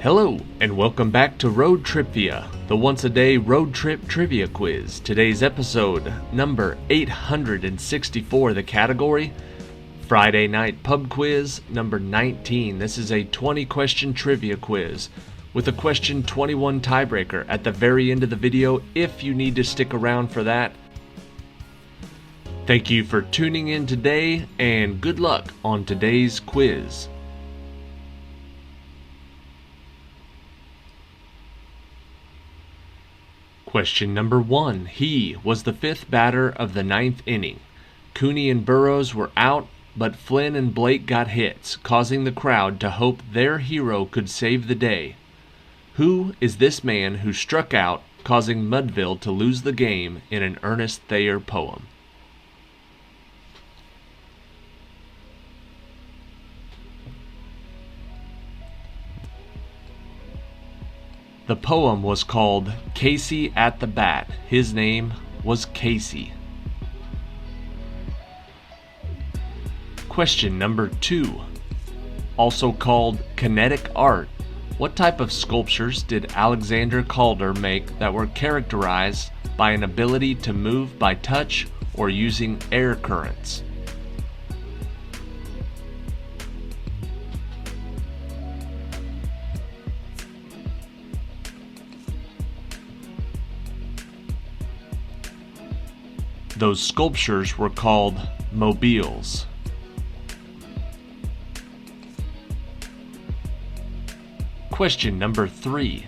Hello, and welcome back to Road TRIpVIA, the once-a-day road trip trivia quiz. Today's episode, number 864, the category, Friday Night Pub Quiz, number 19. This is a 20-question trivia quiz with a question 21 tiebreaker at the very end of the video if you need to stick around for that. Thank you for tuning in today, and good luck on today's quiz. Question number 1. He was the fifth batter of the ninth inning. Cooney and Burrows were out, but Flynn and Blake got hits, causing the crowd to hope their hero could save the day. Who is this man who struck out, causing Mudville to lose the game in an Ernest Thayer poem? The poem was called Casey at the Bat. His name was Casey. Question number 2. Also called kinetic art, what type of sculptures did Alexander Calder make that were characterized by an ability to move by touch or using air currents? Those sculptures were called mobiles. Question number 3.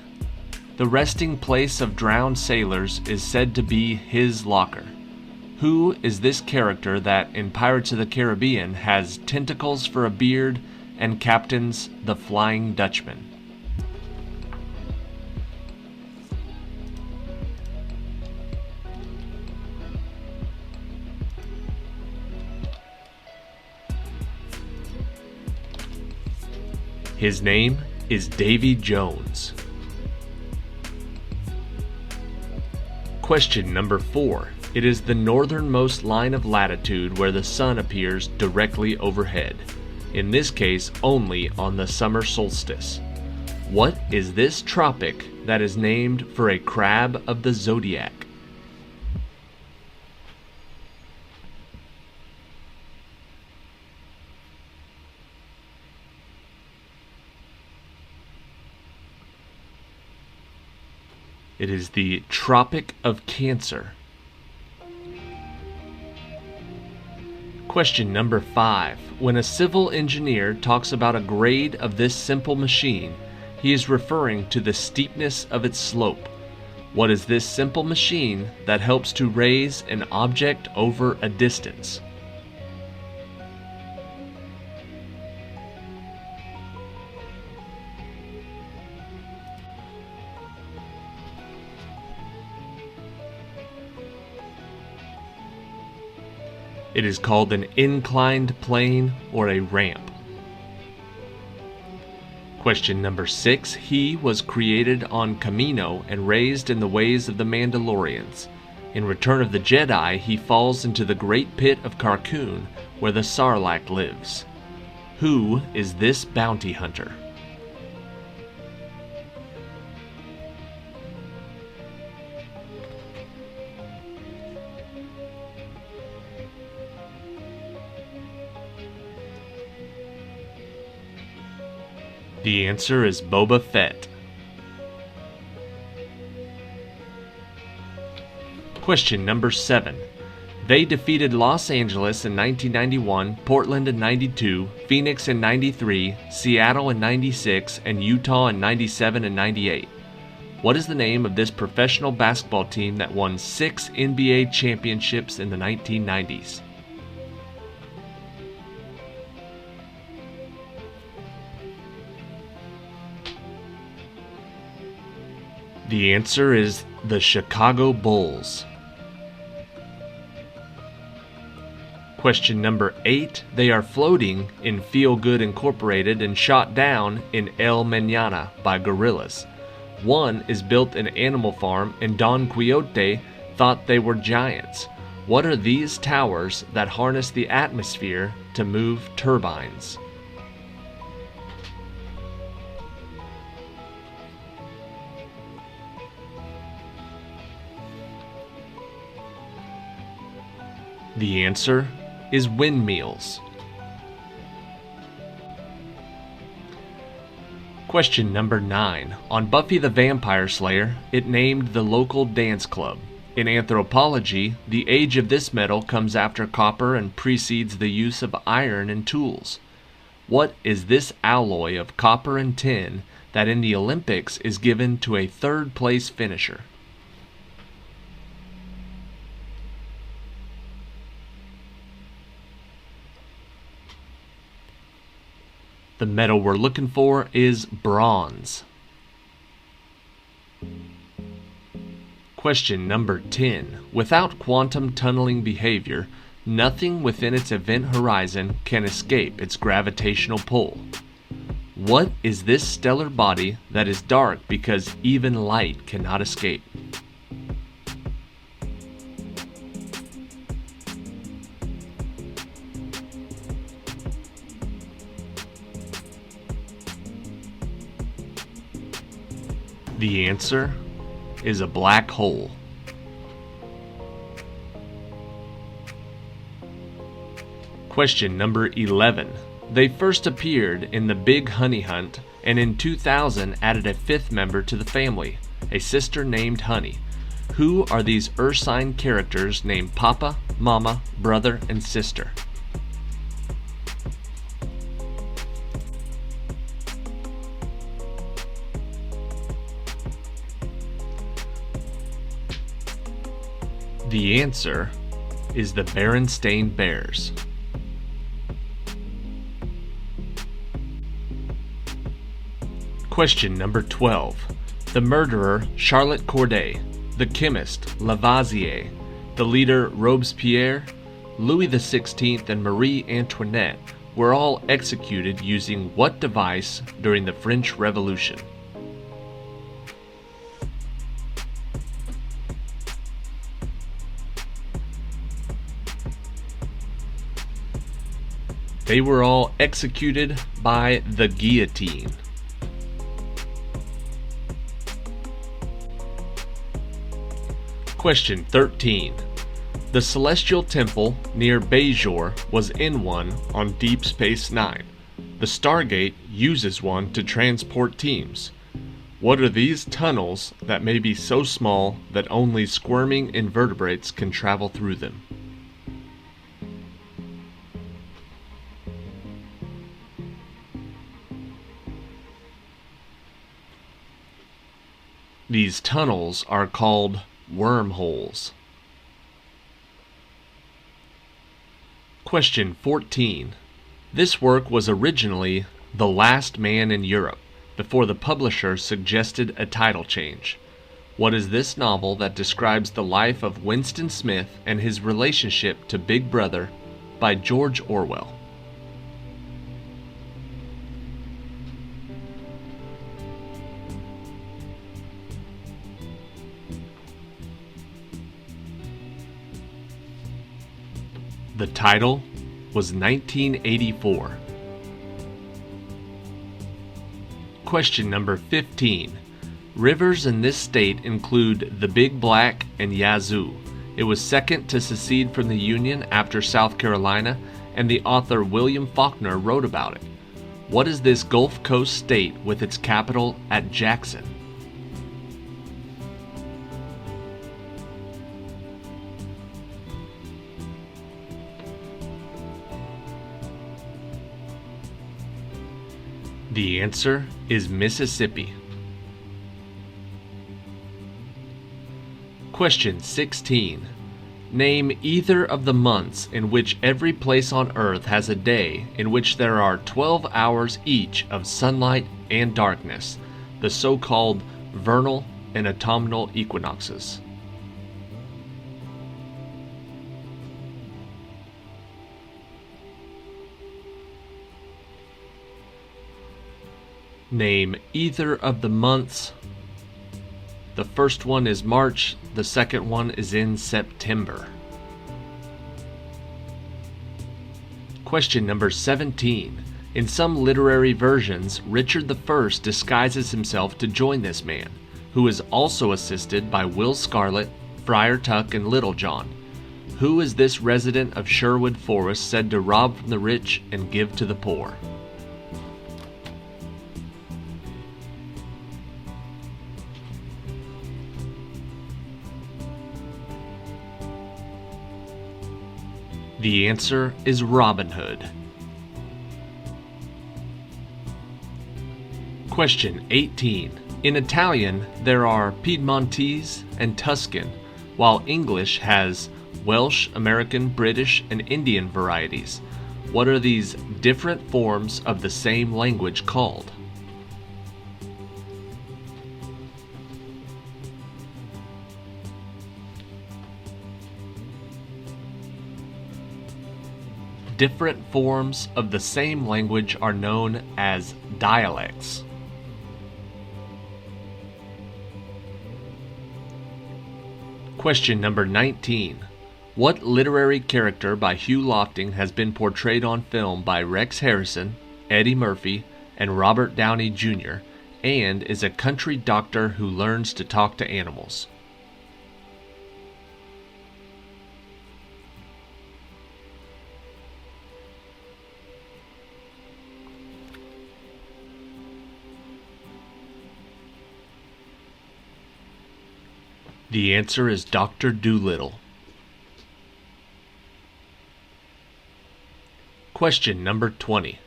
The resting place of drowned sailors is said to be his locker. Who is this character that in Pirates of the Caribbean has tentacles for a beard and captains the Flying Dutchman? His name is Davy Jones. Question number 4. It is the northernmost line of latitude where the sun appears directly overhead, in this case only on the summer solstice. What is this tropic that is named for a crab of the zodiac? It is the Tropic of Cancer. Question number 5. When a civil engineer talks about a grade of this simple machine, he is referring to the steepness of its slope. What is this simple machine that helps to raise an object over a distance? It is called an inclined plane or a ramp. Question number 6. He was created on Kamino and raised in the ways of the Mandalorians. In Return of the Jedi, he falls into the great pit of Carkoon where the Sarlacc lives. Who is this bounty hunter? The answer is Boba Fett. Question number 7. They defeated Los Angeles in 1991, Portland in 92, Phoenix in 93, Seattle in 96, and Utah in 97 and 98. What is the name of this professional basketball team that won 6 NBA championships in the 1990s? The answer is the Chicago Bulls. Question number 8. They are floating in Feel Good Incorporated and shot down in El Mañana by gorillas. One is built in Animal Farm, and Don Quixote thought they were giants. What are these towers that harness the atmosphere to move turbines? The answer is windmills. Question number 9. On Buffy the Vampire Slayer, it named the local dance club. In anthropology, the age of this metal comes after copper and precedes the use of iron and tools. What is this alloy of copper and tin that in the Olympics is given to a third-place finisher? The metal we're looking for is bronze. Question number 10. Without quantum tunneling behavior, nothing within its event horizon can escape its gravitational pull. What is this stellar body that is dark because even light cannot escape? The answer is a black hole. Question number 11. They first appeared in The Big Honey Hunt and in 2000 added a fifth member to the family, a sister named Honey. Who are these Ursine characters named Papa, Mama, Brother, and Sister? The answer is the Berenstain Bears. Question number 12. The murderer Charlotte Corday, the chemist Lavoisier, the leader Robespierre, Louis XVI, and Marie Antoinette were all executed using what device during the French Revolution? They were all executed by the guillotine. Question 13. The Celestial Temple near Bajor was in one on Deep Space Nine. The Stargate uses one to transport teams. What are these tunnels that may be so small that only squirming invertebrates can travel through them? These tunnels are called wormholes. Question 14. This work was originally The Last Man in Europe, before the publisher suggested a title change. What is this novel that describes the life of Winston Smith and his relationship to Big Brother by George Orwell? The title was 1984. Question number 15. Rivers in this state include the Big Black and Yazoo. It was second to secede from the Union after South Carolina, and the author William Faulkner wrote about it. What is this Gulf Coast state with its capital at Jackson? The answer is Mississippi. Question 16. Name either of the months in which every place on Earth has a day in which there are 12 hours each of sunlight and darkness, the so-called vernal and autumnal equinoxes. Name either of the months. The first one is March, the second one is in September. Question number 17. In some literary versions, Richard I disguises himself to join this man, who is also assisted by Will Scarlet, Friar Tuck, and Little John. Who is this resident of Sherwood Forest said to rob from the rich and give to the poor? The answer is Robin Hood. Question 18. In Italian, there are Piedmontese and Tuscan, while English has Welsh, American, British, and Indian varieties. What are these different forms of the same language called? Different forms of the same language are known as dialects. Question number 19. What literary character by Hugh Lofting has been portrayed on film by Rex Harrison, Eddie Murphy, and Robert Downey Jr., and is a country doctor who learns to talk to animals? The answer is Dr. Dolittle. Question number 20.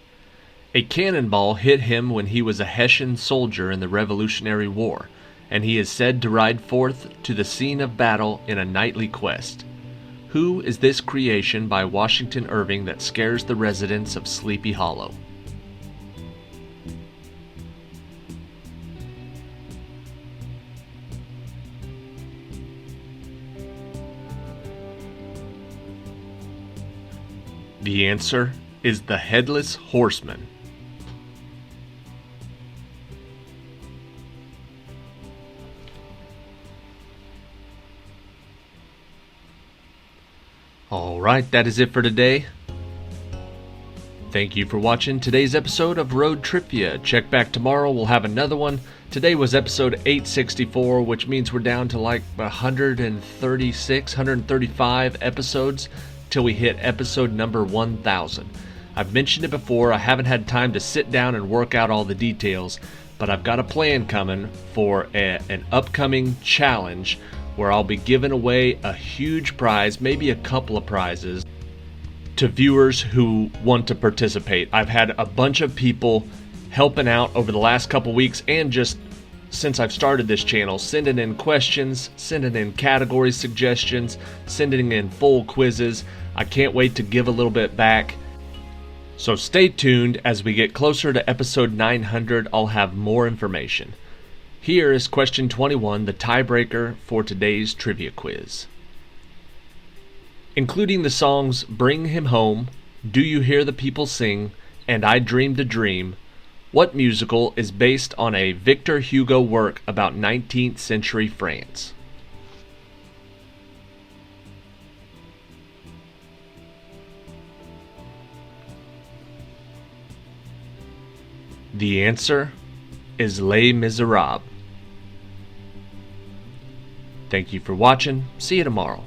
A cannonball hit him when he was a Hessian soldier in the Revolutionary War, and he is said to ride forth to the scene of battle in a knightly quest. Who is this creation by Washington Irving that scares the residents of Sleepy Hollow? The answer is the Headless Horseman. Alright, that is it for today. Thank you for watching today's episode of Road TRIpVIA. Check back tomorrow, we'll have another one. Today was episode 864, which means we're down to like 136, 135 episodes till we hit episode number 1000. I've mentioned it before, I haven't had time to sit down and work out all the details, but I've got a plan coming for an upcoming challenge where I'll be giving away a huge prize, maybe a couple of prizes, to viewers who want to participate. I've had a bunch of people helping out over the last couple weeks and just since I've started this channel, sending in questions, sending in category suggestions, sending in full quizzes. I can't wait to give a little bit back. So stay tuned. As we get closer to episode 900, I'll have more information. Here is question 21, the tiebreaker for today's trivia quiz. Including the songs Bring Him Home, Do You Hear the People Sing, and I Dreamed a Dream, what musical is based on a Victor Hugo work about 19th century France? The answer is Les Miserables. Thank you for watching. See you tomorrow.